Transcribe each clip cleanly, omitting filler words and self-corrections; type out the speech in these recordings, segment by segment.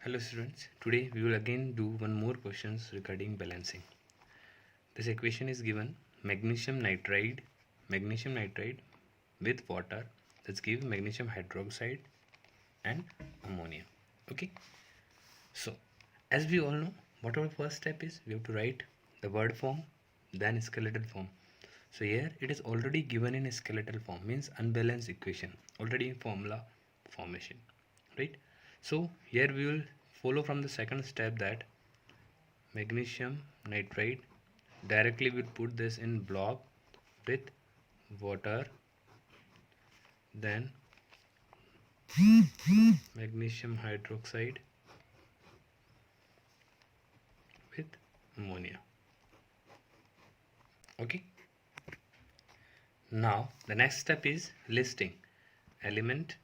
Hello students, today we will again do one more questions regarding balancing. This equation is given magnesium nitride with water, let's give magnesium hydroxide and ammonia. Okay, so as we all know, what our first step is, we have to write the word form then skeletal form. So here it is already given in a skeletal form, means unbalanced equation, already in formula formation, right? So here we will follow from the second step, that magnesium nitride directly we put this in block with water, then magnesium hydroxide with ammonia. Okay, now the next step is listing element,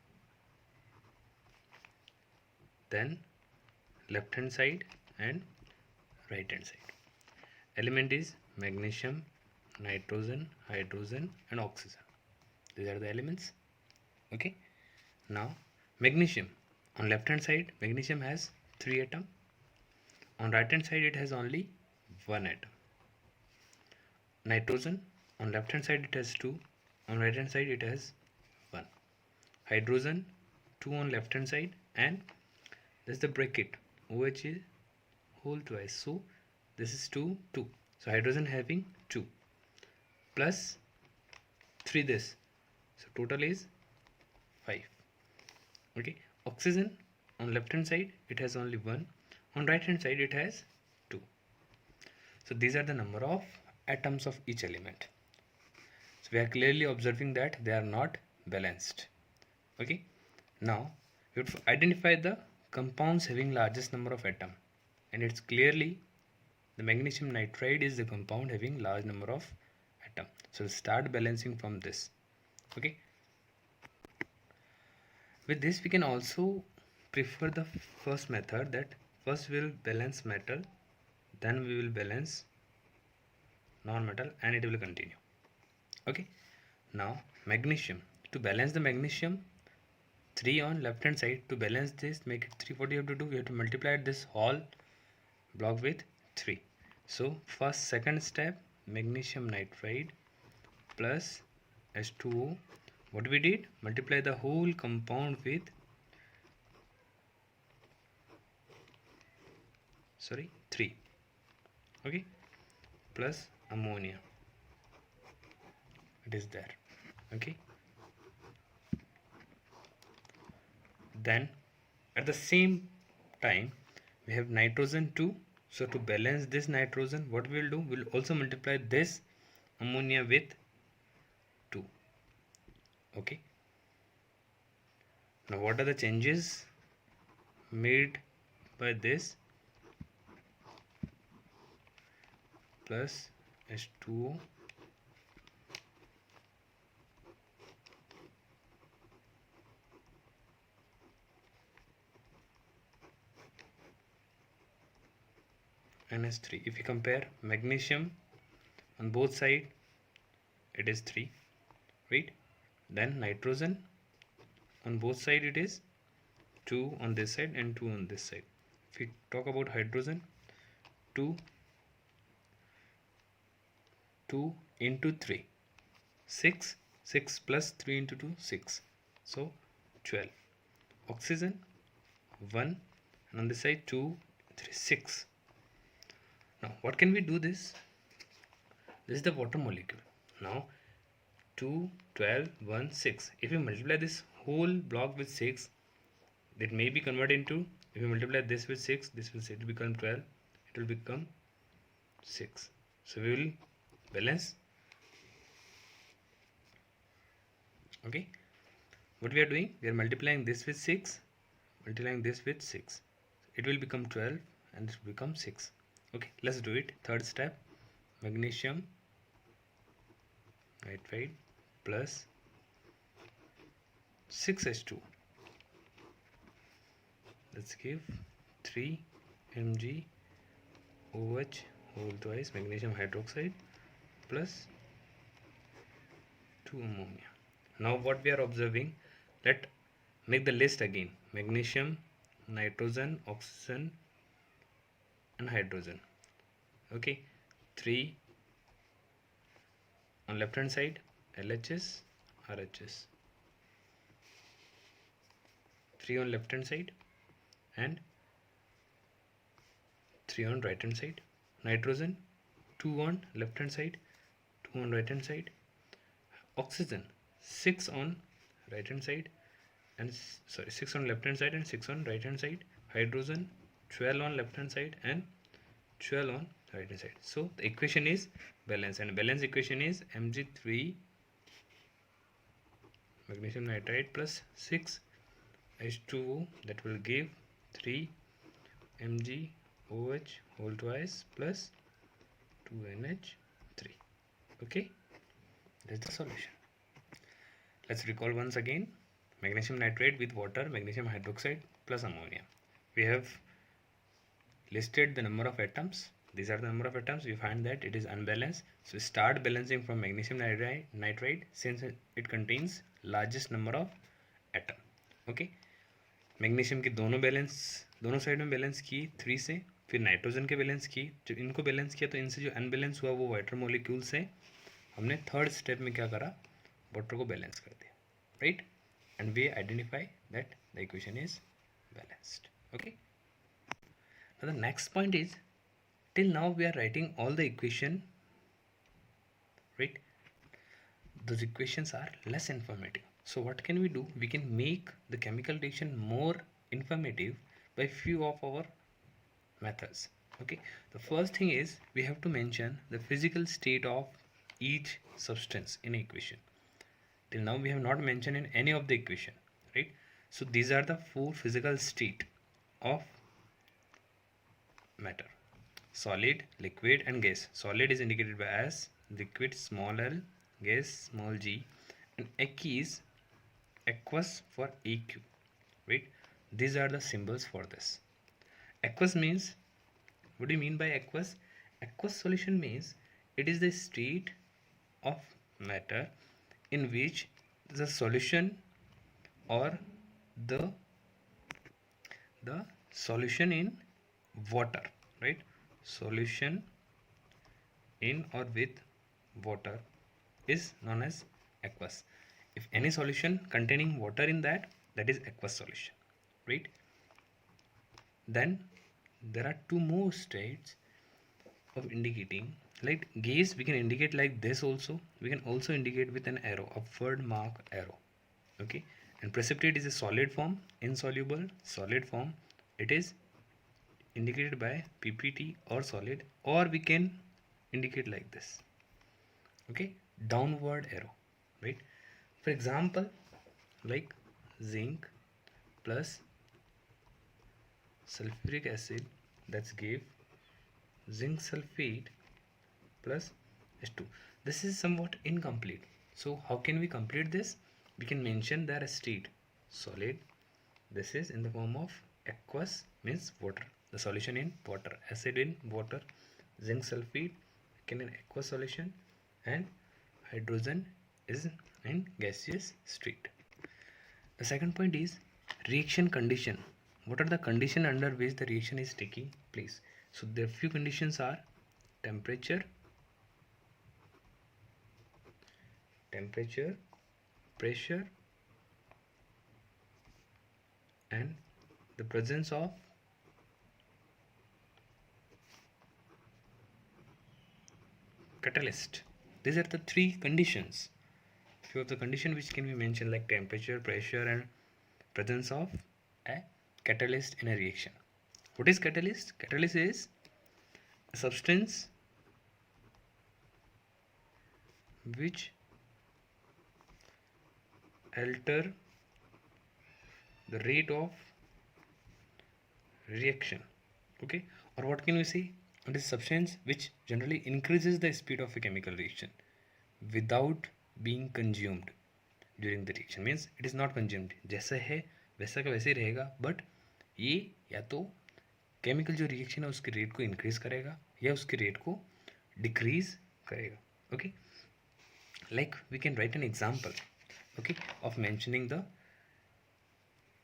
then left hand side and right hand side. Element is magnesium, nitrogen, hydrogen and oxygen. These are the elements. Okay, now magnesium, on left hand side magnesium has 3 atoms, on right hand side it has only 1 atom. Nitrogen, on left hand side it has 2, on right hand side it has 1. Hydrogen, 2 on left hand side, and this is the bracket, OH is whole twice, so this is 2 2, so hydrogen having 2 plus 3 this, so total is 5. Okay, oxygen, on left hand side it has only 1, on right hand side it has 2. So these are the number of atoms of each element. So we are clearly observing that they are not balanced. Okay, now we have to identify the compounds having largest number of atoms, and it's clearly the magnesium nitride is the compound having large number of atoms. So we'll start balancing from this. Okay, with this we can also prefer the first method, that first we will balance metal, then we will balance non-metal, and it will continue. Okay, now magnesium, to balance the magnesium, 3 on left hand side, to balance this, make it 3, what you have to do, we have to multiply this whole block with 3. So first second step, magnesium nitride plus H2O, what we did, multiply the whole compound with 3, okay, plus ammonia, it is there. Okay, then at the same time we have nitrogen 2, so to balance this nitrogen, what we will do, we will also multiply this ammonia with 2. Okay, now what are the changes made by this, plus H2O NH3. If you compare magnesium on both sides, it is 3, right? Then nitrogen on both sides, it is 2 on this side and 2 on this side. If we talk about hydrogen, 2 into 3, 6, 6 plus 3 into 2, 6, so 12. Oxygen 1, and on this side 2, 3, 6. Now what can we do this? This is the water molecule. Now 2, 12, 1, 6. If we multiply this whole block with 6, that may be converted into, if we multiply this with 6, this will become 12, it will become 6. So we will balance. Okay, what we are doing, we are multiplying this with 6, multiplying this with 6, it will become 12 and it will become 6. Okay, let's do it. Third step, magnesium nitride plus 6H2, let's give 3 mg OH whole twice magnesium hydroxide plus 2 ammonia. Now what we are observing, let make the list again, magnesium nitrogen, oxygen and hydrogen. Okay, 3 on left hand side, LHS, RHS. 3 on left hand side and 3 on right hand side. Nitrogen, 2 on left hand side, 2 on right hand side. Oxygen, 6 on right hand side and 6 on left hand side and 6 on right hand side. Hydrogen, 12 on left hand side and 12 on right hand side. So the equation is balance, and balance equation is Mg3 magnesium nitrate plus 6 H2O, that will give 3 MgOH whole twice plus 2NH3. Okay, that's the solution. Let's recall once again. Magnesium nitrate with water, magnesium hydroxide plus ammonia. We have listed the number of atoms. These are the number of atoms. We find that it is unbalanced. So start balancing from magnesium nitrate since it contains largest number of atom. Okay, magnesium की दोनों side में balance की 3 से, फिर nitrogen के balance की, जब इनको बैलेंस किया तो इनसे जो अनबैलेंस हुआ वो वाटर मॉलिक्यूल से हमने थर्ड स्टेप में क्या करा, वाटर को बैलेंस कर दिया, right, and we identify that the equation is balanced. Okay, now the next point is, till now we are writing all the equation, right? Those equations are less informative. So what can we do? We can make the chemical reaction more informative by few of our methods. Okay, the first thing is we have to mention the physical state of each substance in equation. Till now we have not mentioned in any of the equation, right? So these are the 4 physical state of matter: solid, liquid and gas. Solid is indicated by as liquid small l, gas small g, and aqueous aqueous for AQ, right? These are the symbols for this. Aqueous means, what do you mean by aqueous? Aqueous solution means it is the state of matter in which the solution or the solution in water, right? Solution in or with water is known as aqueous. If any solution containing water in that, that is aqueous solution, right? Then there are 2 more states of indicating. Like gas we can indicate like this also. We can also indicate with an arrow, upward mark arrow. Okay, and precipitate is a solid form. Insoluble, solid form, it is indicated by PPT or solid, or we can indicate like this. Okay, downward arrow, right? For example, like zinc plus sulfuric acid, that's give zinc sulfate plus H2. This is somewhat incomplete. So how can we complete this? We can mention their state: solid, this is in the form of aqueous, means water, the solution in water, acid in water, zinc sulfate can in aqueous solution, and hydrogen is in gaseous state. The second point is reaction condition. What are the conditions under which the reaction is taking place? So there few conditions are temperature, pressure, and the presence of catalyst. These are the 3 conditions. Few of the conditions which can be mentioned, like temperature, pressure and presence of a catalyst in a reaction. What is catalyst? Catalyst is a substance which alter the rate of reaction. Okay, or what can we say? It is substance which generally increases the speed of a chemical reaction without being consumed during the reaction. Means it is not consumed, जैसा है वैसा का वैसे ही रहेगा, but ये या तो chemical जो रिएक्शन है उसके रेट को इंक्रीज करेगा या उसके रेट को डिक्रीज करेगा. Okay, like we can write an example, okay, of mentioning the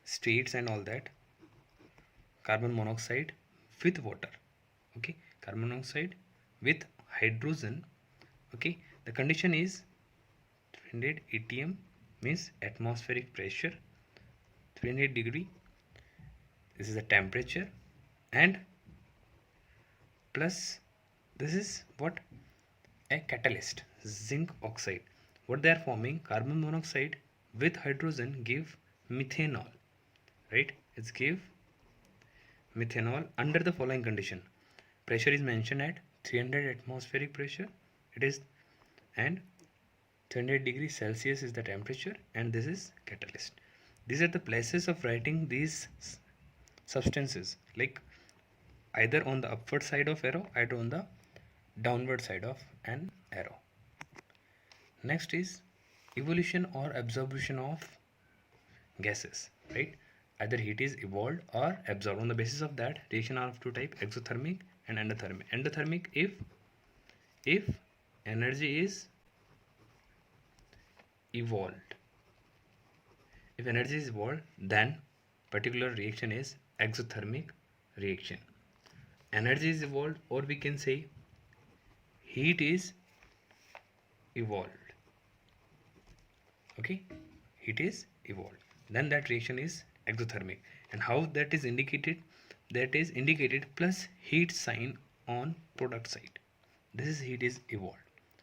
states and all that. carbon monoxide with water. Okay, carbon monoxide with hydrogen. Okay, the condition is 300 atm, means atmospheric pressure 300 degree. This is the temperature, and plus this is what, a catalyst, zinc oxide. What they are forming, carbon monoxide with hydrogen give methanol, right? It's give methanol under the following condition. Pressure is mentioned at 300 atmospheric pressure, it is, and 300 degrees Celsius is the temperature, and this is catalyst. These are the places of writing these substances, like either on the upward side of arrow, either on the downward side of an arrow. Next is evolution or absorption of gases, right? Either heat is evolved or absorbed. On the basis of that, reaction are of two type, exothermic and endothermic. Endothermic if energy is evolved. If energy is evolved, then particular reaction is exothermic reaction. Energy is evolved, or we can say heat is evolved. Okay, heat is evolved, then that reaction is exothermic. And how that is indicated? That is indicated plus heat sign on product side. This is heat is evolved,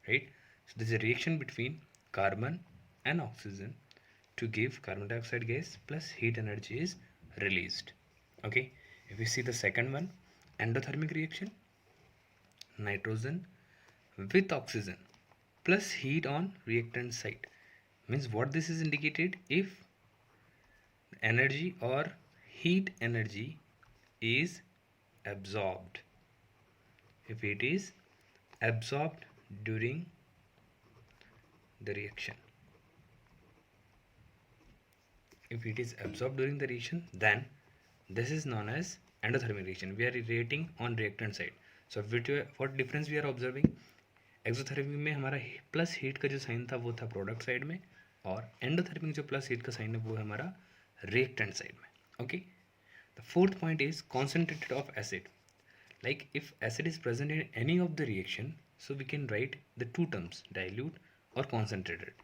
right? So this is a reaction between carbon and oxygen to give carbon dioxide gas, plus heat energy is released. Okay, if we see the second one, endothermic reaction, nitrogen with oxygen plus heat on reactant side. Means what this is indicated, if energy or heat energy is absorbed, if it is absorbed during the reaction, if it is absorbed during the reaction, then this is known as endothermic reaction. We are reacting on reactant side. So what difference we are observing, exothermic में हमारा plus heat का जो sign था वो था product side में, और endothermic जो प्लस हीट का साइन है वो है हमारा रिएक्टेंट साइड में. Okay, the fourth point is concentrated of acid. Like if acid is present in any of the reaction, so we can write the two terms, dilute or concentrated.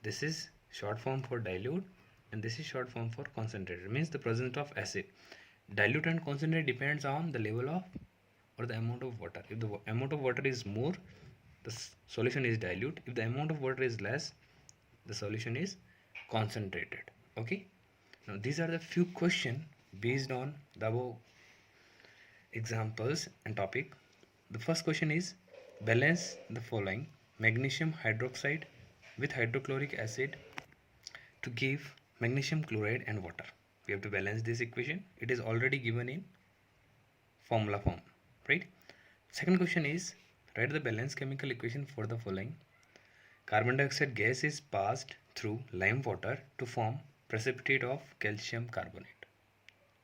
This is short form for dilute and this is short form for concentrated, means the presence of acid. Dilute and concentrate depends on the level of or the amount of water. If the amount of water is more, the solution is dilute. If the amount of water is less, the solution is concentrated. Okay, now these are the few questions based on the above examples and topic. The first question is, balance the following: magnesium hydroxide with hydrochloric acid to give magnesium chloride and water. We have to balance this equation. It is already given in formula form, right? Second question is, write the balanced chemical equation for the following: carbon dioxide gas is passed through lime water to form precipitate of calcium carbonate.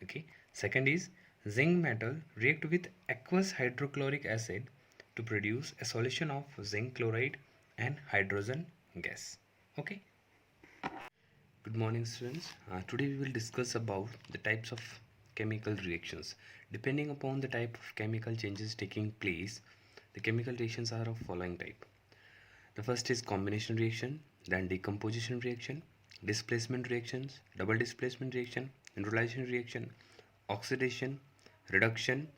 Okay. Second is, zinc metal react with aqueous hydrochloric acid to produce a solution of zinc chloride and hydrogen gas. Okay. Good morning, students. Today we will discuss about the types of chemical reactions. Depending upon the type of chemical changes taking place, the chemical reactions are of following type. The first is combination reaction, then decomposition reaction, displacement reactions, double displacement reaction, hydrolyzation reaction, oxidation, reduction,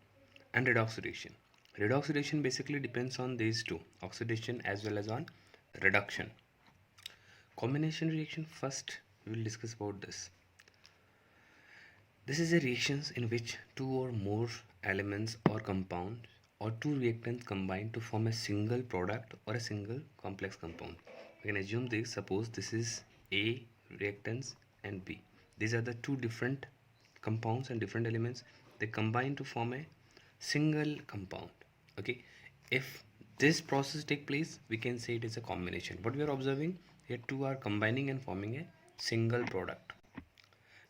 and redox reaction. Redox reaction basically depends on these two, oxidation as well as on reduction. Combination reaction, first we will discuss about this. This is a reactions in which two or more elements or compounds or two reactants combine to form a single product or a single complex compound. We can assume this, suppose this is A reactants and B. These are the two different compounds and different elements. They combine to form a single compound. Okay, if this process take place, we can say it is a combination. What we are observing here, two are combining and forming a single product.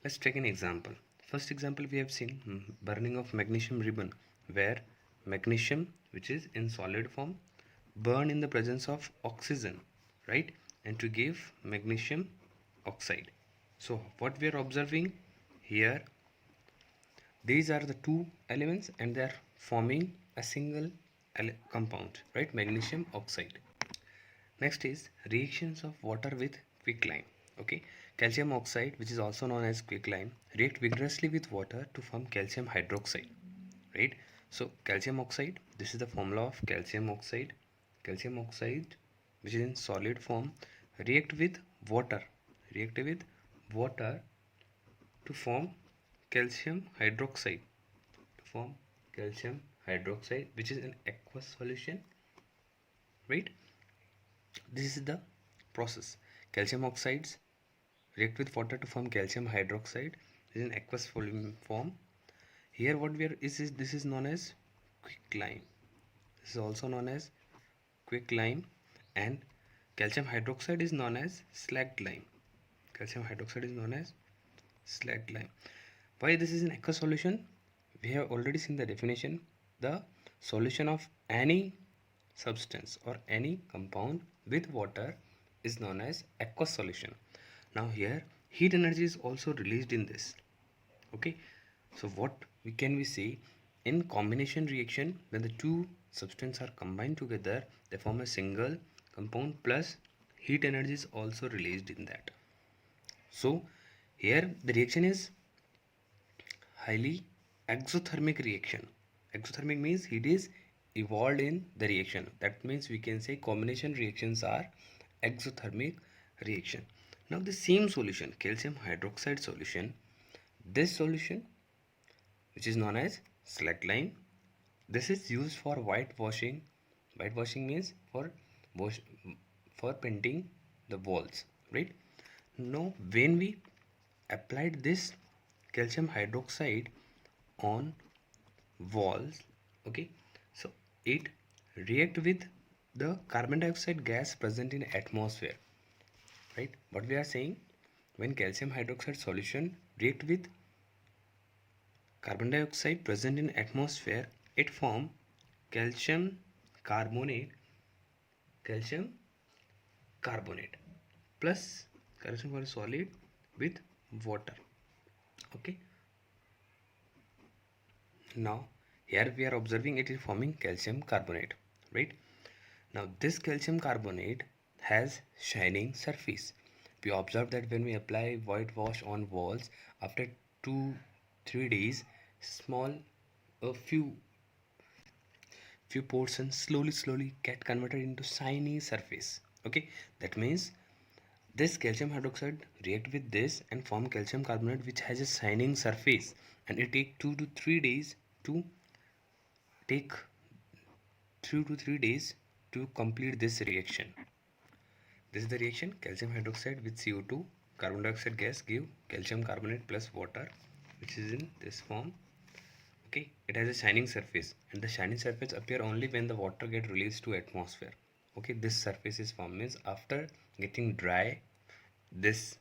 Let's take an example. First example, we have seen burning of magnesium ribbon, where magnesium, which is in solid form, burn in the presence of oxygen, right, and to give magnesium oxide. So what we are observing here, these are the two elements and they are forming a single compound, right? Magnesium oxide. Next is reactions of water with quicklime. Okay, calcium oxide, which is also known as quicklime, react vigorously with water to form calcium hydroxide. Right. So calcium oxide. This is the formula of calcium oxide. Calcium oxide, which is in solid form, react with water. React with water to form calcium hydroxide. To form calcium hydroxide, which is an aqueous solution. Right. This is the process. Calcium oxides react with water to form calcium hydroxide. This is in aqueous form. Here what we are is this is known as quicklime. This is also known as quicklime, and calcium hydroxide is known as slacked lime. Calcium hydroxide is known as slacked lime. Why this is an aqueous solution? We have already seen the definition. The solution of any substance or any compound with water is known as aqueous solution. Now here heat energy is also released in this. Okay, so what we say, in combination reaction, when the two substances are combined together, they form a single compound, plus heat energy is also released in that. So here the reaction is highly exothermic reaction. Exothermic means heat is evolved in the reaction. That means we can say combination reactions are exothermic reaction. Now the same solution, calcium hydroxide solution, this solution, which is known as slacked lime, this is used for whitewashing. Whitewashing means for painting the walls, right? Now when we applied this calcium hydroxide on walls, okay, so it react with the carbon dioxide gas present in atmosphere, right? What we are saying, when calcium hydroxide solution react with carbon dioxide present in atmosphere, it form calcium carbonate, calcium carbonate plus calcium carbonate solid with water. Okay, now here we are observing it is forming calcium carbonate, right? Now this calcium carbonate has shining surface. We observe that when we apply whitewash on walls, after 2-3 days, small a few portions slowly get converted into shiny surface. Okay, that means this calcium hydroxide react with this and form calcium carbonate, which has a shining surface, and it take 2 to 3 days to take 2 to 3 days to complete this reaction. This is the reaction, calcium hydroxide with CO2, carbon dioxide gas give calcium carbonate plus water, which is in this form. Okay, it has a shining surface, and the shining surface appear only when the water get released to atmosphere. Okay, this surface is formed means after getting dry, this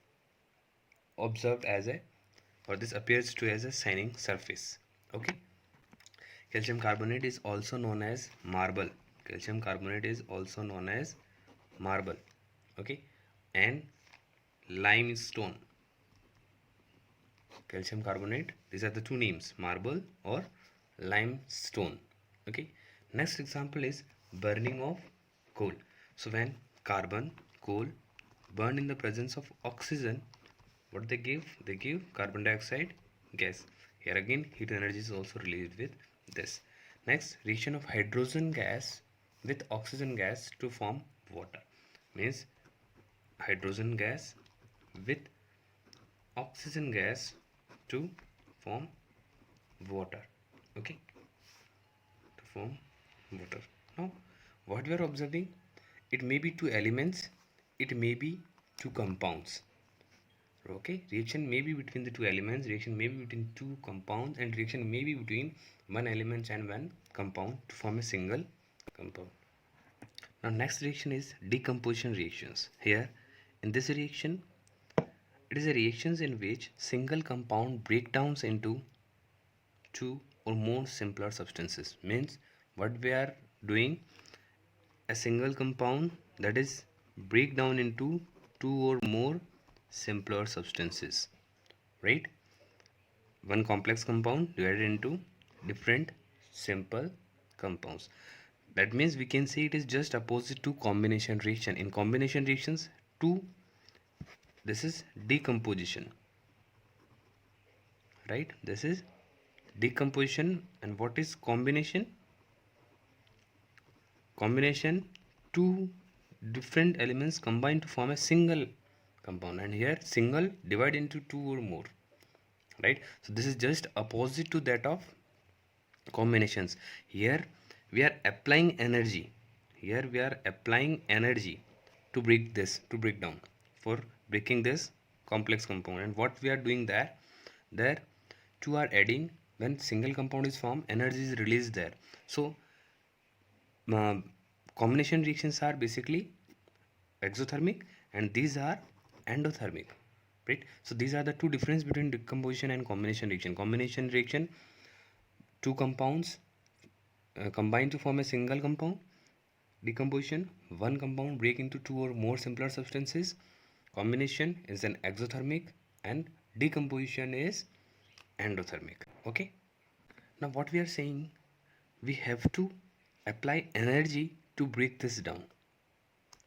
observed as a, or this appears to as a shining surface. Okay, calcium carbonate is also known as marble. Calcium carbonate is also known as marble. Okay, and limestone. Calcium carbonate, these are the two names, marble or limestone. Okay, next example is burning of coal. So when carbon, coal burn in the presence of oxygen, what they give? They give carbon dioxide gas. Here again heat energy is also released with this. Next, reaction of hydrogen gas with oxygen gas to form water, means hydrogen gas with oxygen gas to form water. Okay, to form water. Now what we are observing, it may be two elements, it may be two compounds. Okay, reaction may be between the two elements, reaction may be between two compounds, and reaction may be between one element and one compound to form a single compound. Now next reaction is decomposition reactions. Here in this reaction, it is a reactions in which single compound breakdowns into two or more simpler substances. Means what we are doing, a single compound that is break down into two or more simpler substances, right? one complex compound divided into different simple compounds. That means we can say it is just opposite to combination reaction. In combination reactions, this is decomposition, right? This is decomposition. And what is combination? Combination, two different elements combine to form a single compound, and here single divide into two or more, right? So this is just opposite to that of combinations. Here we are applying energy, to break down, for breaking this complex compound. And what we are doing there two are adding. When single compound is formed, energy is released there. So combination reactions are basically exothermic and these are endothermic, right? So these are the two difference between decomposition and combination reaction. Combination reaction, two compounds combine to form a single compound. Decomposition, one compound break into two or more simpler substances. Combination is an exothermic and decomposition is endothermic. Okay, now what we are saying, we have to apply energy to break this down.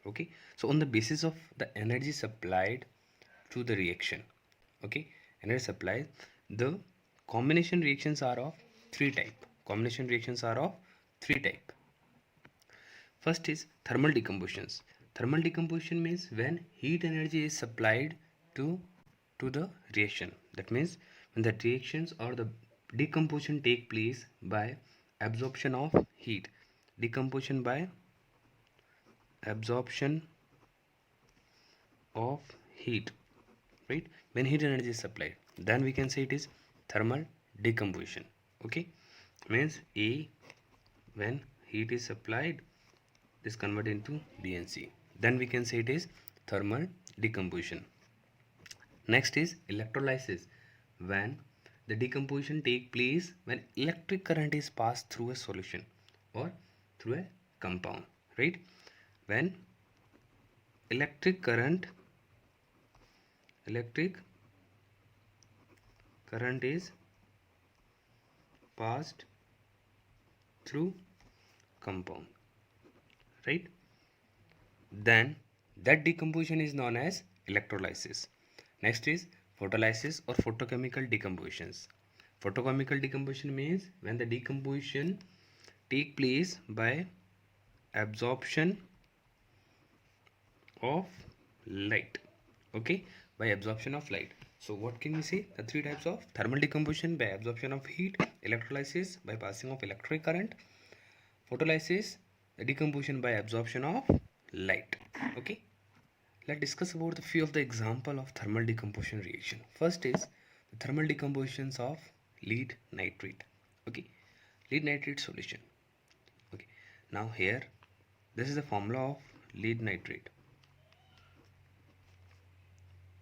Okay, so on the basis of the energy supplied to the reaction, okay, energy supplied, the combination reactions are of three type. First is thermal decompositions. Thermal decomposition means when heat energy is supplied to the reaction. That means when the reactions or the decomposition take place by absorption of heat. Decomposition by absorption of heat, right? When heat energy is supplied, then we can say it is thermal decomposition. Okay, means A, when heat is supplied, this convert into BNC, then we can say it is thermal decomposition. Next is electrolysis, when the decomposition take place when electric current is passed through a solution or through a compound, right? When electric current is passed through compound, right? Then that decomposition is known as electrolysis. Next is photolysis or photochemical decompositions. Photochemical decomposition means when the decomposition take place by absorption of light. Okay, by absorption of light. So what can we say? The three types of thermal decomposition: by absorption of heat, electrolysis by passing of electric current, photolysis, the decomposition by absorption of light. Okay, let's discuss about the few of the example of thermal decomposition reaction. First is the thermal decompositions of lead nitrate. Okay, lead nitrate solution. Okay, now here this is the formula of lead nitrate.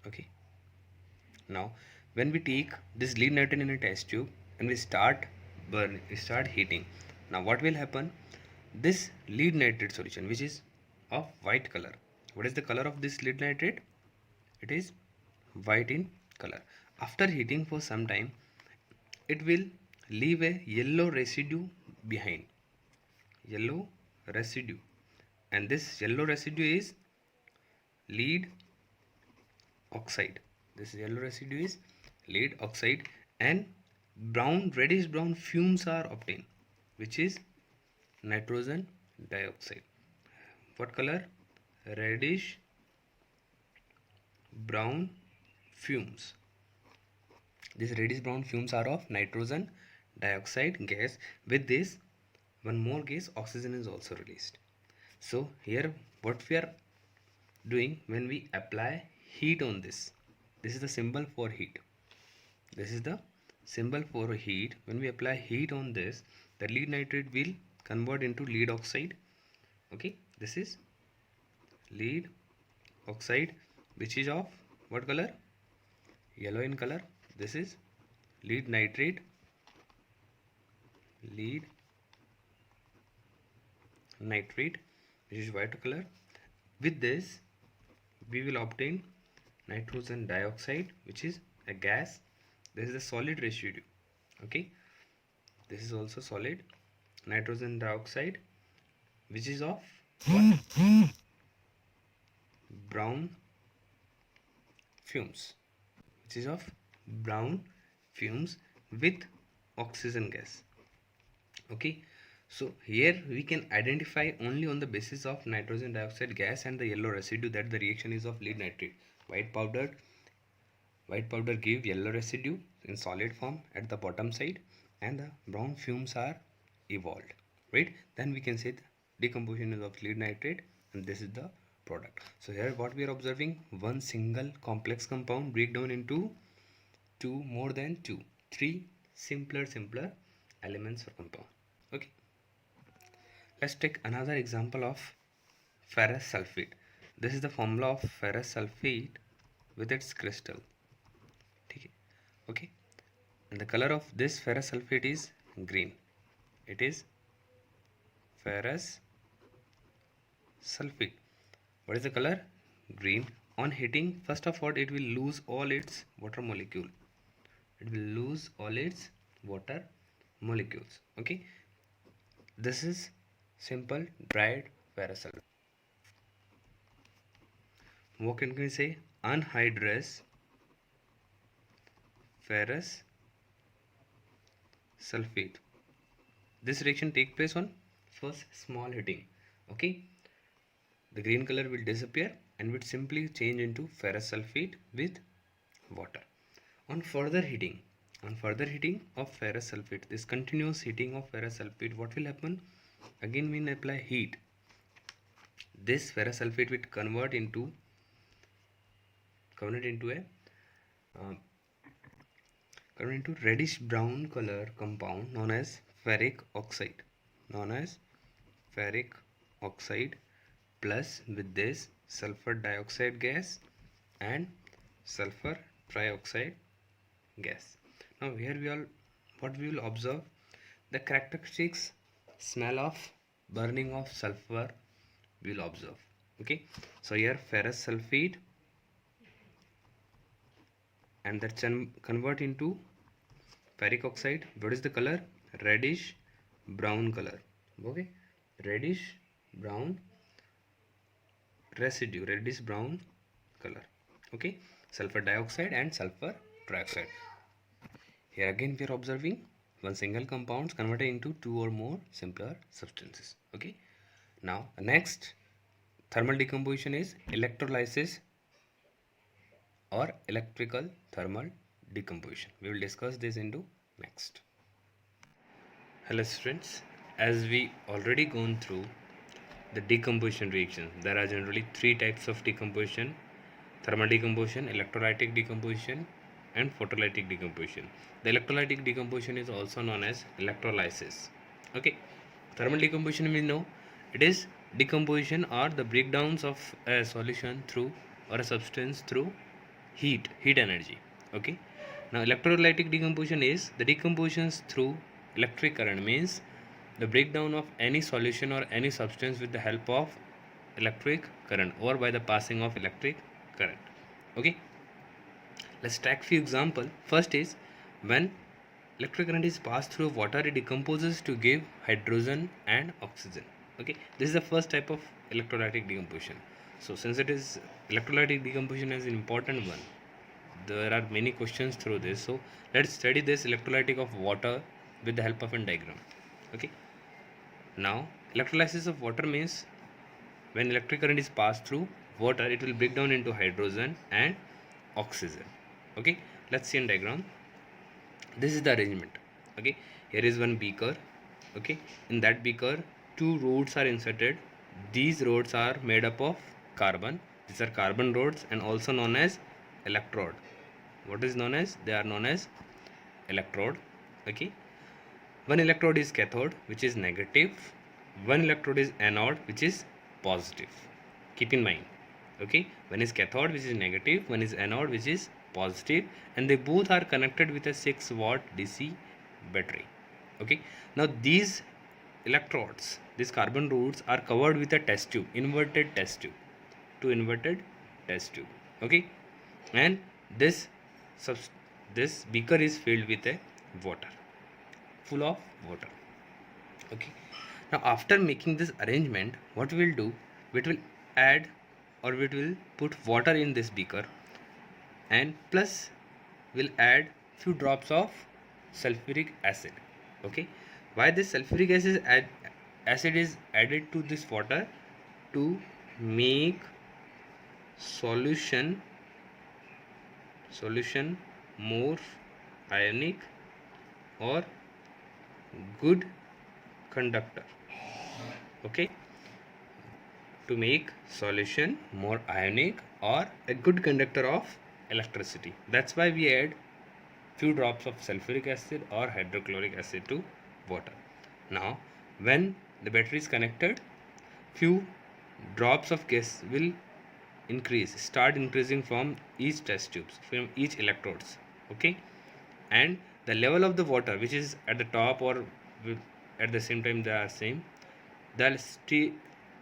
Okay, now when we take this lead nitrate in a test tube and we start heating, now what will happen? This lead nitrate solution, which is of white color, what is the color of this lead nitrate? It is white in color. After heating for some time, it will leave a yellow residue behind, and this yellow residue is lead oxide. This yellow residue is lead oxide, and reddish brown fumes are obtained, which is nitrogen dioxide. What color? Reddish brown fumes. These reddish brown fumes are of nitrogen dioxide gas. With this, one more gas, oxygen, is also released. So here what we are doing, when we apply heat on this is the symbol for heat. When we apply heat on this, the lead nitrate will convert into lead oxide. Okay, this is lead oxide, which is of what color? Yellow in color. This is lead nitrate, which is white color. With this, we will obtain nitrogen dioxide, which is a gas. this is a solid residue. Okay, this is also solid nitrogen dioxide, which is of what? Brown fumes, which is of brown fumes with oxygen gas. Okay, so here we can identify only on the basis of nitrogen dioxide gas and the yellow residue that the reaction is of lead nitrate. White powder give yellow residue in solid form at the bottom side, and the brown fumes are evolved, right? Then we can say the decomposition is of lead nitrate, and this is the product. So here what we are observing, one single complex compound break down into more than three simpler elements or compound. Okay, let's take another example of ferrous sulfate. This is the formula of ferrous sulfate with its crystal. Okay, and the color of this ferrous sulfate is green. It is ferrous sulfate. What is the color? Green. On heating, first of all, it will lose all its water molecule. It will lose all its water molecules. Okay, this is simple dried ferrous sulfate. What can we say? Anhydrous ferrous sulfate. This reaction takes place on first small heating. Okay, the green color will disappear and will simply change into ferrous sulfate with water. On further heating of ferrous sulfate, this continuous heating of ferrous sulfate, what will happen? Again we apply heat. This ferrous sulfate will convert into reddish brown color compound known as ferric oxide. Plus with this sulfur dioxide gas and sulfur trioxide gas. Now here what we will observe, the characteristics smell of burning of sulfur we will observe. Okay, so here ferrous sulfate, and that convert into ferric oxide. What is the color? Reddish brown color. Okay, reddish brown residue, reddish brown color. Okay, sulfur dioxide and sulfur trioxide. Here again we are observing one single compound converted into two or more simpler substances. Okay, now next thermal decomposition is electrolysis or electrical thermal decomposition. We will discuss this into next. Hello students, as we already gone through the decomposition reaction, there are generally three types of decomposition: thermal decomposition, electrolytic decomposition, and photolytic decomposition. The electrolytic decomposition is also known as electrolysis. Okay, thermal decomposition we know it is decomposition or the breakdowns of a solution through or a substance through heat energy. Okay, now electrolytic decomposition is the decompositions through electric current, means the breakdown of any solution or any substance with the help of electric current or by the passing of electric current. Okay, let's take few example. First is when electric current is passed through water, it decomposes to give hydrogen and oxygen. Okay, this is the first type of electrolytic decomposition. So since it is electrolytic decomposition is an important one, there are many questions through this. So let's study this electrolytic of water with the help of a diagram. Okay, now electrolysis of water means when electric current is passed through water, it will break down into hydrogen and oxygen. Okay, let's see in diagram. This is the arrangement. Okay, here is one beaker. Okay, in that beaker two rods are inserted. These rods are made up of carbon. These are carbon rods and also known as electrode. What is known as? They are known as electrode. Okay, one electrode is cathode, which is negative. One electrode is anode, which is positive. Keep in mind. Okay, one is cathode, which is negative, one is anode, which is positive, and they both are connected with a 6-watt DC battery. Okay, now these electrodes, these carbon rods, are covered with a test tube, inverted test tube, two inverted test tube. Okay, and this this beaker is filled with a water, full of water. Okay, now after making this arrangement, what we will do, we will add or we will put water in this beaker, and plus we'll add few drops of sulfuric acid. Okay, why this sulfuric acid is added to this water? To make solution more ionic or good conductor. Okay, to make solution more ionic or a good conductor of electricity. That's why we add few drops of sulfuric acid or hydrochloric acid to water. Now when the battery is connected, few drops of gas will start increasing from each test tubes, from each electrodes. Okay, and the level of the water which is at the top or at the same time they are same, they'll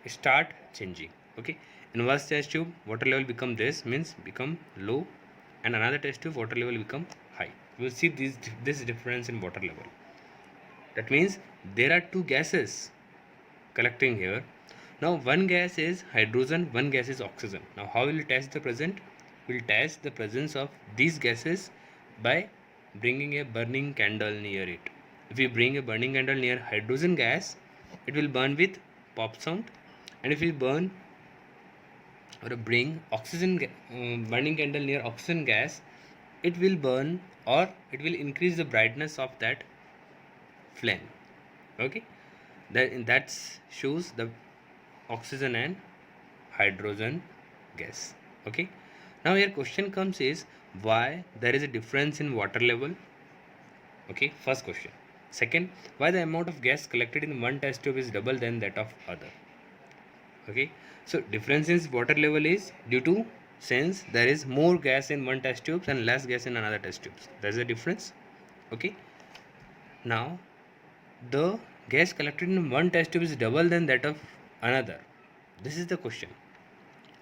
start changing. Okay, in first test tube water level become become low, and another test tube water level become high. You will see this difference in water level. That means there are two gases collecting here. Now one gas is hydrogen, one gas is oxygen. Now how will we test the present? We will test the presence of these gases by bringing a burning candle near it. If we bring a burning candle near hydrogen gas, it will burn with pop sound, and if we burn or bring burning candle near oxygen gas, it will burn or it will increase the brightness of that flame. Okay, that shows the oxygen and hydrogen gas. Okay, now here question comes is why there is a difference in water level. Okay, first question. Second, why the amount of gas collected in one test tube is double than that of other. Okay, so difference in water level is due to, since there is more gas in one test tube and less gas in another test tubes, there is a difference. Okay, now the gas collected in one test tube is double than that of another. This is the question.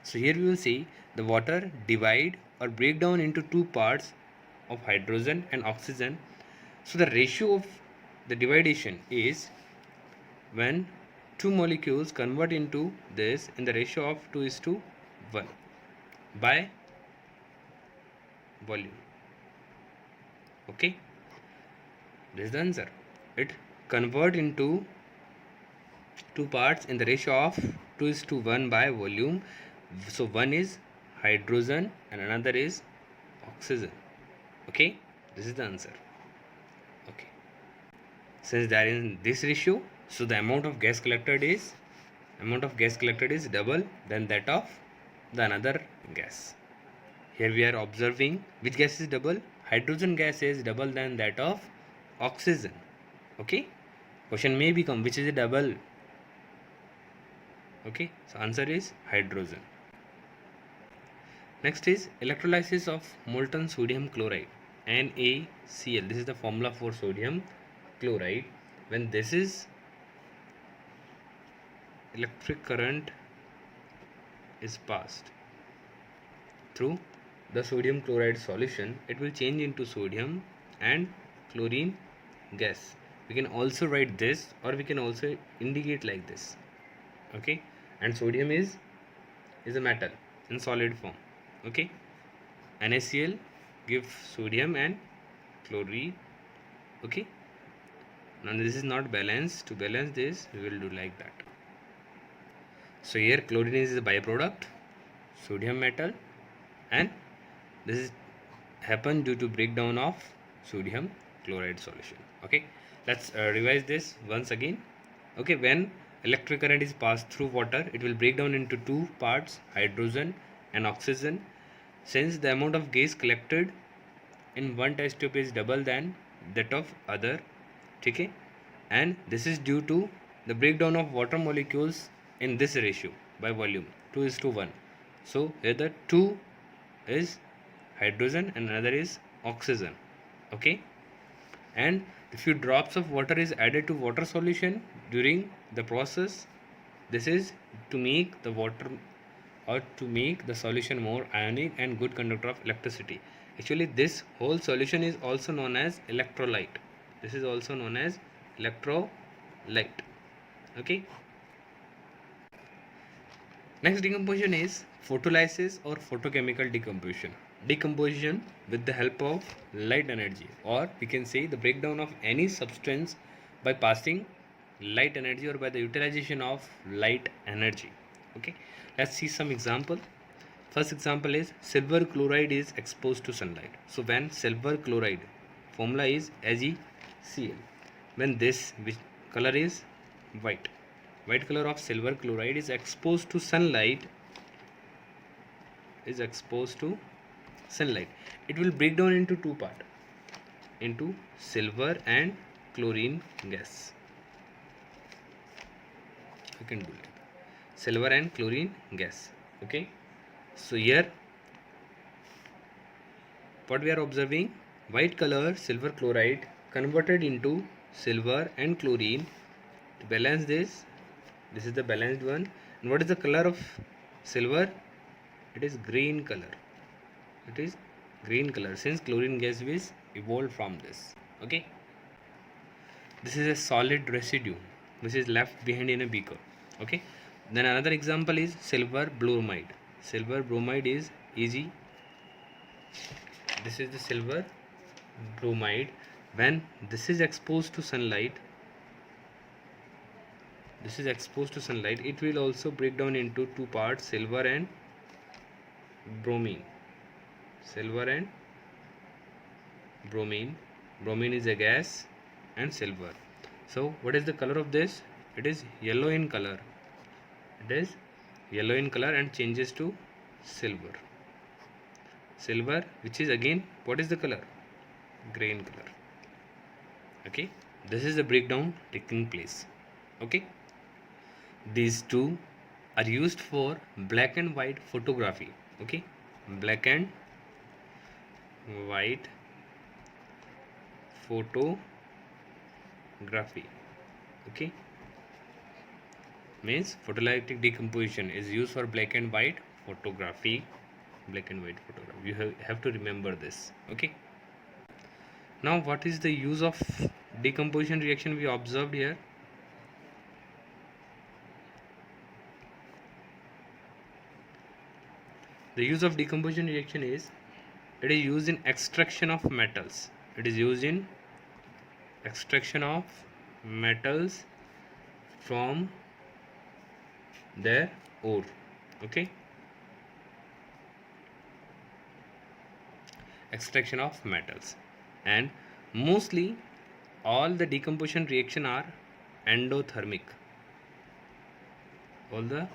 So here we will see the water divide or break down into two parts of hydrogen and oxygen. So the ratio of the dividation is when two molecules convert into this in the ratio of 2:1 by volume. Okay, this is the answer. It convert into two parts in the ratio of 2:1 by volume. So one is hydrogen and another is oxygen. Okay, this is the answer. Okay, since they are in this ratio, so the amount of gas collected is double than that of the another gas. Here we are observing which gas is double. Hydrogen gas is double than that of oxygen. Okay, question may become which is a double. Okay, so answer is hydrogen. Next is electrolysis of molten sodium chloride, NaCl. This is the formula for sodium chloride. When this is electric current is passed through the sodium chloride solution, it will change into sodium and chlorine gas. We can also write this or we can also indicate like this. Okay, and sodium is a metal in solid form. Okay, NaCl gives sodium and chlorine. Okay, now this is not balanced. To balance this we will do like that. So here chlorine is a byproduct, sodium metal, and this is happen due to breakdown of sodium chloride solution. Okay, let's revise this once again. Okay, when electric current is passed through water, it will break down into two parts, hydrogen and oxygen. Since the amount of gas collected in one test tube is double than that of other, okay, and this is due to the breakdown of water molecules in this ratio by volume 2:1. So here the 2 is hydrogen and another is oxygen. Okay, and a few drops of water is added to water solution during the process. This is to make the solution more ionic and good conductor of electricity. Actually, this whole solution is also known as electrolyte. This is also known as electrolyte. Okay. Next decomposition is photolysis or photochemical decomposition. Decomposition with the help of light energy, or we can say the breakdown of any substance by passing light energy or by the utilization of light energy. Okay, let's see some example. First example is silver chloride is exposed to sunlight. So when silver chloride, formula is AgCl. When this which color is white, white color of silver chloride is exposed to sunlight, it will break down into two parts, into silver and chlorine gas. You can do it. Silver and chlorine gas. Okay. So here what we are observing, white color silver chloride converted into silver and chlorine. To balance this is the balanced one. And what is the color of silver? It is green color. It is green color since chlorine gas is evolved from this. Okay. This is a solid residue which is left behind in a beaker. Okay. Then another example is silver bromide. Silver bromide is easy. This is the silver bromide. When this is exposed to sunlight, it will also break down into two parts, silver and bromine. Bromine is a gas and silver. So what is the color of this? It is yellow in color. And changes to silver. Silver, which is again, what is the color? Green color. Okay, this is the breakdown taking place. Okay, these two are used for black and white photography. Okay, black and white photography. Okay, means photolytic decomposition is used for black and white photography. You have to remember this. Okay, now what is the use of decomposition reaction we observed here? The use of decomposition reaction is, it is used in extraction of metals. From their ore. Okay, extraction of metals, and mostly all the decomposition reaction are endothermic. All the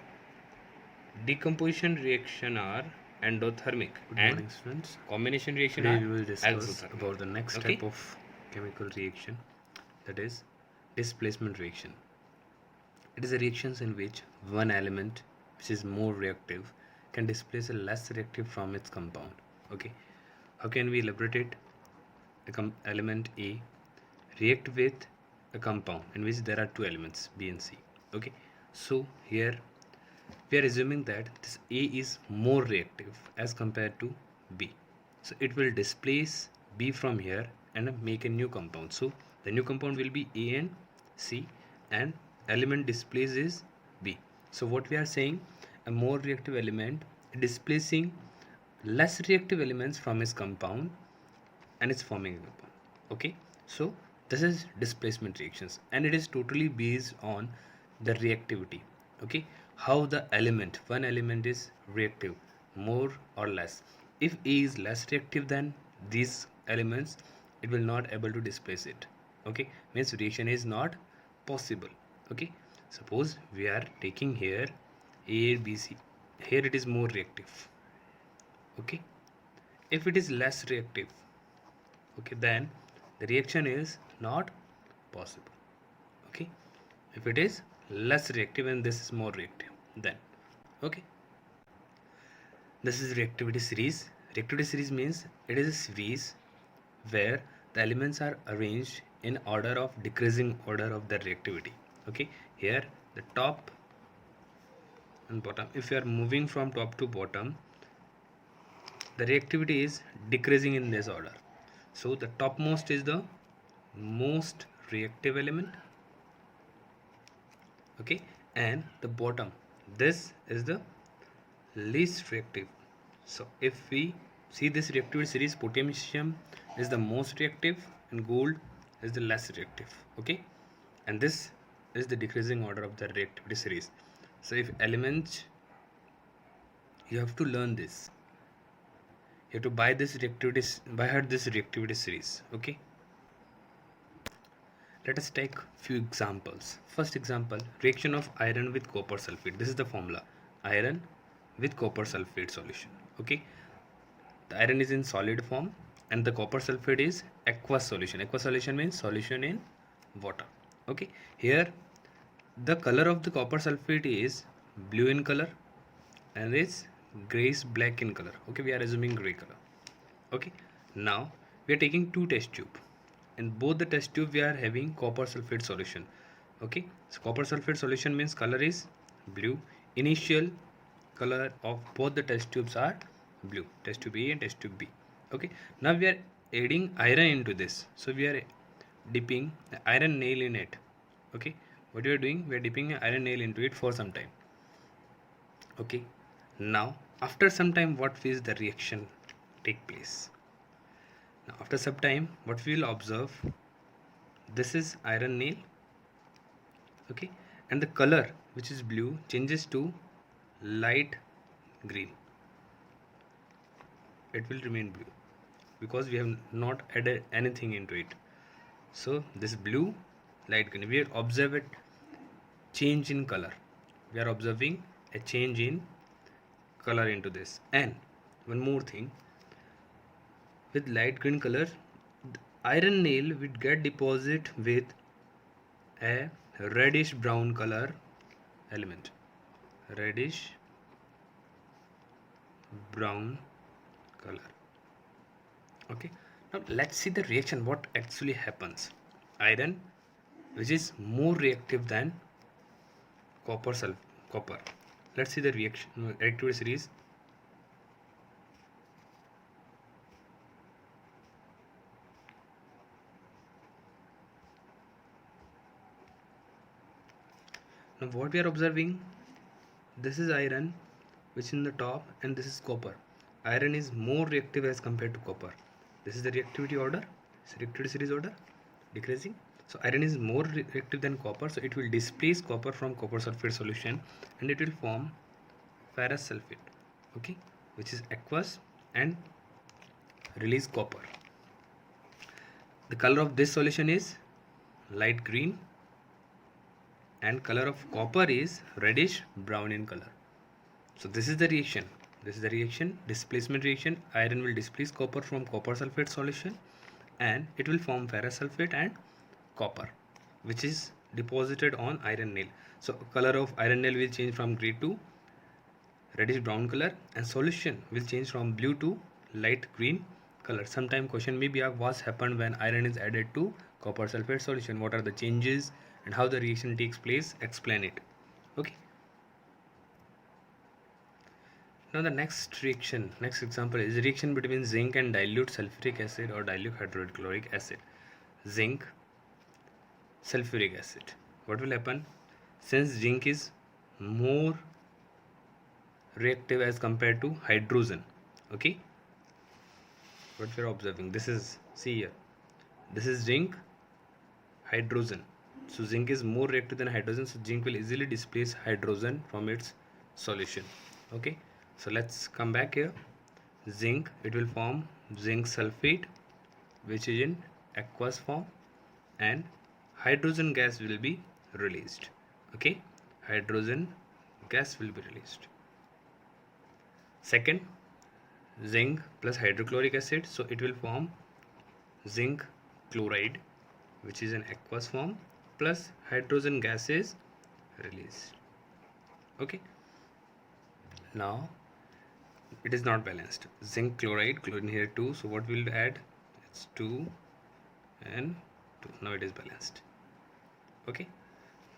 decomposition reaction are endothermic. Good and morning, students. Combination reaction Today are we will discuss exothermic. about the next Okay. type of chemical reaction, that is displacement reaction. It is a reaction in which one element which is more reactive can displace a less reactive from its compound. Okay, how can we elaborate it? Element A react with a compound in which there are two elements B and C. Okay, so here we are assuming that this A is more reactive as compared to B. So it will displace B from here and make a new compound. So the new compound will be A and C, and element displaced is B. So what we are saying, a more reactive element displacing less reactive elements from its compound and it's forming a compound. Okay, so this is displacement reactions, and it is totally based on the reactivity. Okay, how the one element is reactive more or less. If A is less reactive than these elements, it will not able to displace it. Okay, means reaction is not possible. Okay, suppose we are taking here A, B, C. Here it is more reactive. Okay, if it is less reactive, okay, then the reaction is not possible. Okay, if it is less reactive and this is more reactive, then okay, this is reactivity series. Reactivity series means it is a series where the elements are arranged in order of decreasing order of their reactivity. Okay, here the top and bottom, if you are moving from top to bottom, the reactivity is decreasing in this order. So the topmost is the most reactive element, okay, and the bottom, this is the least reactive. So if we see this reactivity series, potassium is the most reactive and gold is the less reactive, okay, and this is the decreasing order of the reactivity series. So if elements, you have to learn this, you have to buy this reactivity, by heart this reactivity series, okay. Let us take few examples. First example, reaction of iron with copper sulfate. This is the formula, iron with copper sulfate solution, okay. The iron is in solid form and the copper sulfate is aqueous solution. Aqueous solution means solution in water, okay. Here the color of the copper sulfate is blue in color and is grayish black in color, okay. We are assuming gray color, okay. Now we are taking two test tube. In both the test tube we are having copper sulfate solution, okay. So copper sulfate solution means color is blue. Initial color of both the test tubes are blue, test tube A and test tube B, okay. Now we are adding iron into this, so we are dipping the iron nail in it, okay. What we are doing, we are dipping an iron nail into it for some time, okay. Now after some time, what is the reaction take place? Now after some time, what we will observe, this is iron nail, okay, and the color which is blue changes to light green. It will remain blue because we have not added anything into it. So this blue, light green, we observe a change in color. We are observing a change in color into this. And one more thing, with light green color, the iron nail would get deposit with a reddish brown color element, reddish brown color, okay. Now let's see the reaction, what actually happens. Iron, which is more reactive than copper, let's see the reaction reactivity series. Now what we are observing, this is iron which is in the top and this is copper. Iron is more reactive as compared to copper. This is the reactivity order, reactivity series order, decreasing. So iron is more reactive than copper, so it will displace copper from copper sulfate solution and it will form ferrous sulfate, okay, which is aqueous and release copper. The color of this solution is light green and color of copper is reddish brown in color. So this is the reaction. This is the reaction, displacement reaction. Iron will displace copper from copper sulfate solution and it will form ferrous sulfate and copper, which is deposited on iron nail. So color of iron nail will change from gray to reddish brown color and solution will change from blue to light green color. Sometime question may be asked, what happened when iron is added to copper sulfate solution? What are the changes and how the reaction takes place? Explain it, okay. Now the next reaction, next example is reaction between zinc and dilute sulfuric acid or dilute hydrochloric acid. Zinc, sulfuric acid. What will happen? Since zinc is more reactive as compared to hydrogen, okay. What we are observing, this is, see here, this is zinc, hydrogen. So zinc is more reactive than hydrogen, so zinc will easily displace hydrogen from its solution, okay. So let's come back here. Zinc, it will form zinc sulfate, which is in aqueous form, and hydrogen gas will be released, okay. Hydrogen gas will be released. Second, zinc plus hydrochloric acid, so it will form zinc chloride, which is an aqueous form, plus hydrogen gas is released, okay. Now it is not balanced, zinc chloride, chlorine here 2, so what will add, it's 2 and 2, now it is balanced, okay.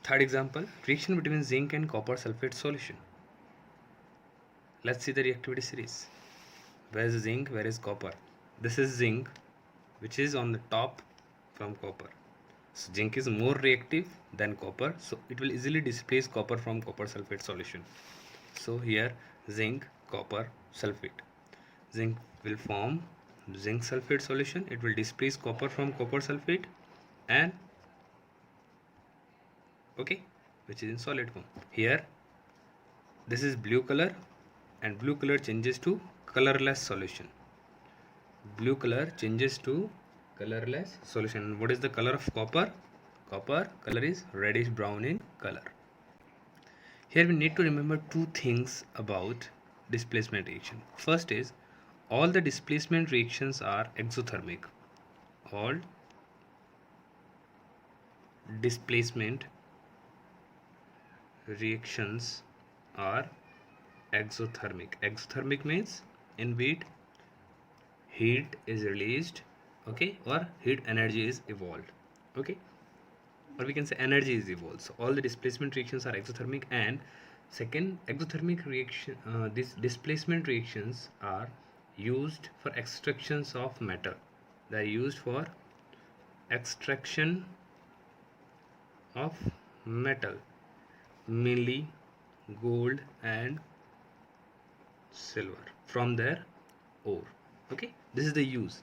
Third example, reaction between zinc and copper sulfate solution. Let's see the reactivity series. Where is zinc? Where is copper? This is zinc, which is on the top from copper. So zinc is more reactive than copper, so it will easily displace copper from copper sulfate solution. So here zinc, copper, sulfate. Zinc will form zinc sulfate solution. It will displace copper from copper sulfate, and okay, which is in solid form. Here this is blue color, and blue color changes to colorless solution. Blue color changes to colorless solution. What is the color of copper? Copper color is reddish brown in color. Here we need to remember two things about displacement reaction. First is all the displacement reactions are exothermic. All displacement reactions are exothermic. Exothermic means in which heat is released, okay, or heat energy is evolved, okay, or we can say energy is evolved. So all the displacement reactions are exothermic. And second, exothermic reaction, these displacement reactions are used for extractions of metal. They are used for extraction of metal, mainly gold and silver from their ore. Okay, this is the use.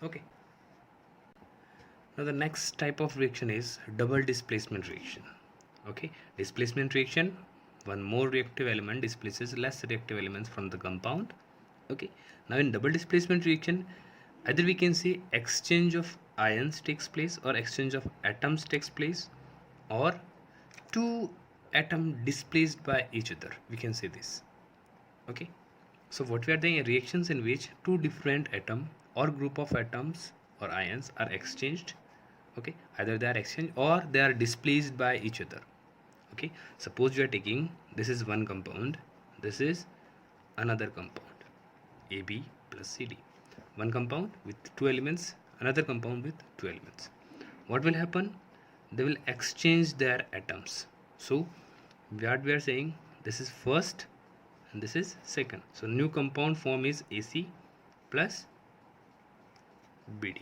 Okay, now the next type of reaction is double displacement reaction. Okay, displacement reaction, one more reactive element displaces less reactive elements from the compound. Okay, now in double displacement reaction, either we can say exchange of ions takes place or exchange of atoms takes place, or two atoms displaced by each other, we can say this. Okay, so what we are doing, reactions in which two different atom or group of atoms or ions are exchanged. Okay, either they are exchanged or they are displaced by each other. Okay, suppose you are taking, this is one compound, this is another compound, AB plus CD. One compound with two elements, another compound with two elements. What will happen? They will exchange their atoms. So what we are saying, this is first and this is second. So new compound form is AC plus BD.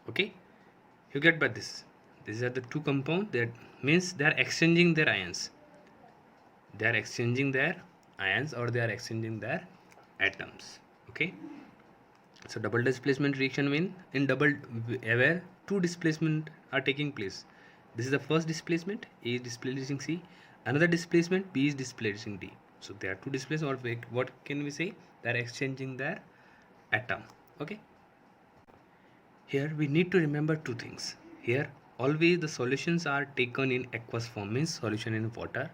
Okay, you get by this. These are the two compounds, that means they are exchanging their ions. They are exchanging their ions or they are exchanging their atoms. Okay, so double displacement reaction mean in double, where two displacement are taking place. This is the first displacement, A is displacing C, another displacement, B is displacing D. So they are two displaced, or what can we say, they are exchanging their atom. Okay, here we need to remember two things. Here always the solutions are taken in aqueous form, means solution in water.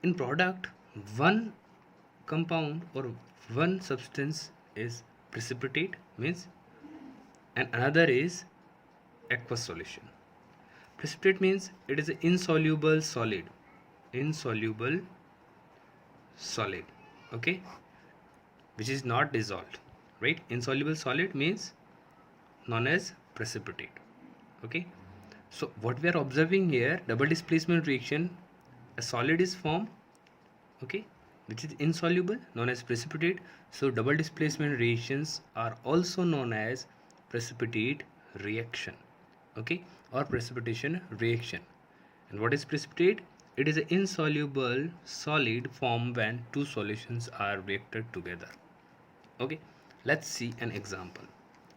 In product, one compound or one substance is precipitate, means, and another is aqueous solution. Precipitate means it is an insoluble solid. Insoluble solid, okay, which is not dissolved, right? Insoluble solid means known as precipitate. Okay, so what we are observing here, double displacement reaction, a solid is formed, okay, which is insoluble, known as precipitate. So double displacement reactions are also known as precipitate reaction, okay, or precipitation reaction. And what is precipitate? It is an insoluble solid formed when two solutions are reacted together. Okay, let's see an example.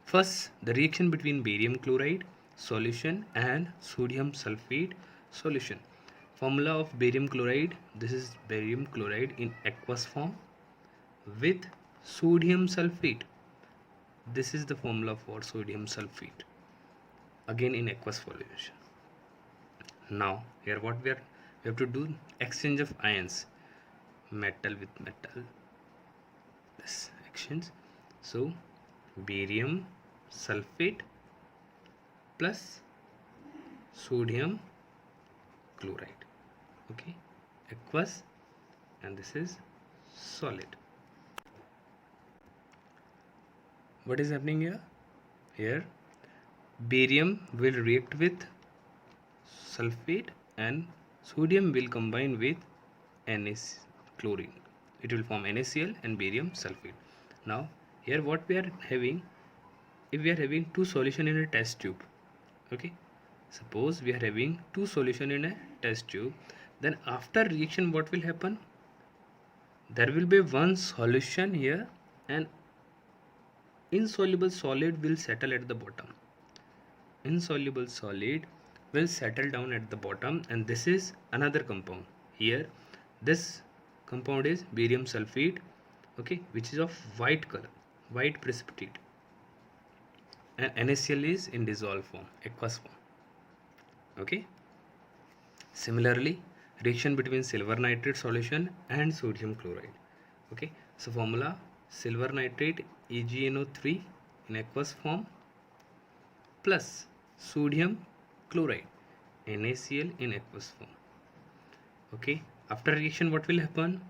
First, the reaction between barium chloride solution and sodium sulfate solution. Formula of barium chloride, this is barium chloride in aqueous form with sodium sulfate. This is the formula for sodium sulfate, again in aqueous solution. Now here what we have to do, exchange of ions, metal with metal, this exchange. So barium sulfate plus sodium chloride, okay, aqueous, and this is solid. What is happening here? Here barium will react with sulfate and sodium will combine with NaC+ chlorine. It will form NaCl and barium sulfate. Now here what we are having, if we are having two solution in a test tube, okay, suppose we are having two solution in a test tube, then after reaction what will happen, there will be one solution here and insoluble solid will settle at the bottom. Insoluble solid will settle down at the bottom, and this is another compound. Here this compound is barium sulfate, okay, which is of white color, white precipitate, and NaCl is in dissolved form, aqueous form. Okay, similarly reaction between silver nitrate solution and sodium chloride. Okay, so formula: silver nitrate AgNO3 in aqueous form plus sodium chloride NaCl in aqueous form. Okay, after reaction what will happen?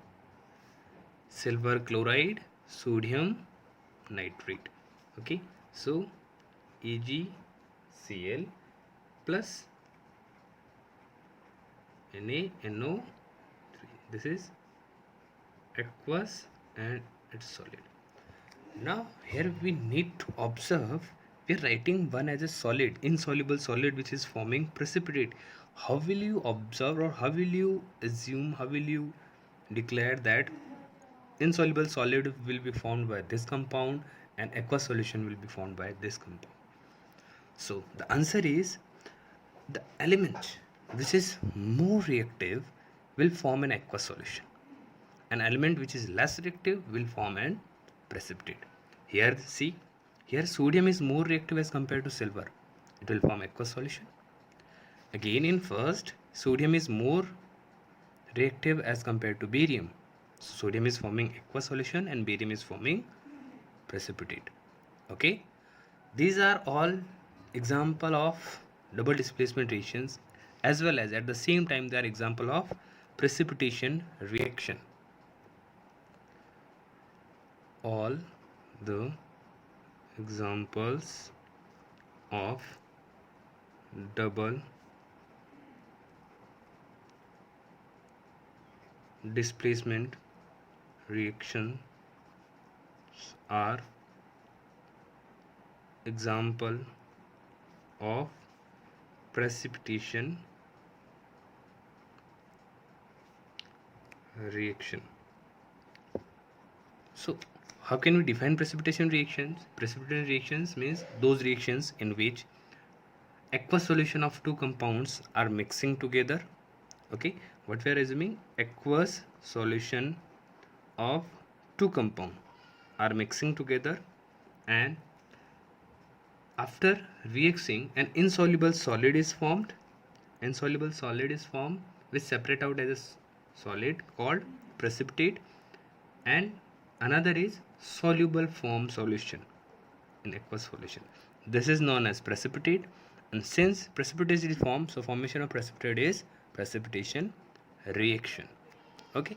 Silver chloride, sodium nitrate. Okay, so AgCl plus NaNO3. This is aqueous and it's solid. Now here we need to observe, we are writing one as a solid, insoluble solid, which is forming precipitate. How will you observe, or how will you assume, how will you declare that insoluble solid will be formed by this compound and aqueous solution will be formed by this compound? So the answer is, the element which is more reactive will form an aqueous solution. An element which is less reactive will form an precipitate. Here see, here sodium is more reactive as compared to silver. It will form aqueous solution. Again in first, sodium is more reactive as compared to barium. So sodium is forming aqueous solution and barium is forming precipitate. Okay, these are all example of double displacement reactions, as well as at the same time they are example of precipitation reaction. All the examples of double displacement reactions are example of precipitation reaction. So how can we define precipitation reactions? Precipitation reactions means those reactions in which aqueous solution of two compounds are mixing together. Okay, what we are assuming, aqueous solution of two compounds are mixing together, and after reacting an insoluble solid is formed. Insoluble solid is formed which separate out as a solid called precipitate, and another is soluble form solution in aqueous solution. This is known as precipitate, and since precipitate is formed, so formation of precipitate is precipitation reaction. Okay.